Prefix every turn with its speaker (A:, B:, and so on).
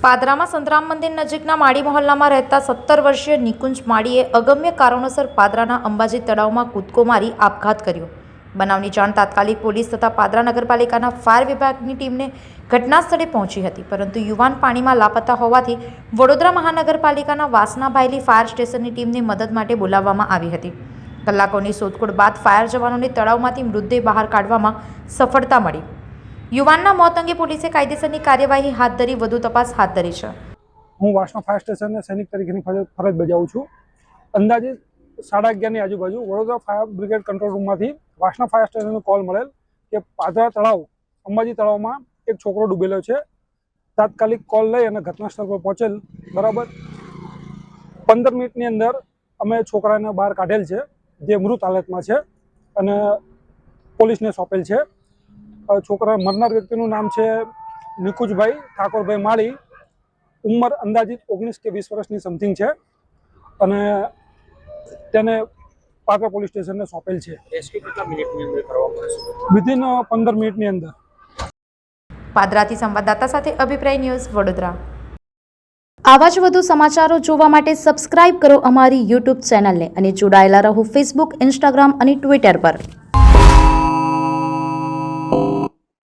A: પાદરામાં સંતરામ મંદિર નજીકના માળી મહોલ્લામાં રહેતા 17 વર્ષીય નિકુંજ માળીએ અગમ્ય કારણોસર પાદરાના અંબાજી તળાવમાં કૂદકો મારી આપઘાત કર્યો. બનાવની જાણ તાત્કાલિક પોલીસ તથા પાદરા નગરપાલિકાના ફાયર વિભાગની ટીમને ઘટના સ્થળે પહોંચી હતી, પરંતુ યુવાન પાણીમાં લાપતા હોવાથી વડોદરા મહાનગરપાલિકાના વાસના ભાયલી ફાયર સ્ટેશનની ટીમને મદદ માટે બોલાવવામાં આવી હતી. કલાકોની શોધખોળ બાદ ફાયર જવાનોને તળાવમાંથી મૃતદેહ બહાર કાઢવામાં સફળતા મળી. યુવાનના મોત અંગે પોલીસે કાયદેસરની કાર્યવાહી હાથ ધરી વધુ તપાસ હાથ ધરી છે.
B: હું વાસણા ફાયર સ્ટેશનના સૈનિક તરીકેની ફરજ બજાવું છું. અંદાજે 11:30ની આજુબાજુ વડોદરા ફાયર બ્રિગેડ કંટ્રોલ રૂમમાંથી વાસણા ફાયર સ્ટેશનનો કોલ મળેલ કે પાદરા તળાવ અંબાજી તળાવમાં એક છોકરો ડૂબેલો છે. તાત્કાલિક કોલ લઈ અને ઘટના સ્થળ પર પહોંચેલ. બરાબર 15 મિનિટની અંદર અમે છોકરાને બહાર કાઢેલ છે, જે મૃત હાલતમાં છે અને પોલીસને સોંપેલ છે. છોકરા મરનાર વ્યક્તિનું નામ છે નિકુંજભાઈ ઠાકોરભાઈ માળી. ઉંમર અંદાજિત 19 કે 20 વર્ષની સમથિંગ છે અને તેને પાદરા પોલીસ સ્ટેશનને સોંપેલ છે. વિધિન 15 મિનિટની અંદર.
A: પાદરાથી સંવાદદાતા સાથે અભિપ્રાય ન્યૂઝ વડોદરા. આવા જ વધુ સમાચારો જોવા માટે સબસ્ક્રાઇબ કરો અમારી YouTube ચેનલને અને જોડાયેલા રહો Facebook, Instagram અને Twitter પર.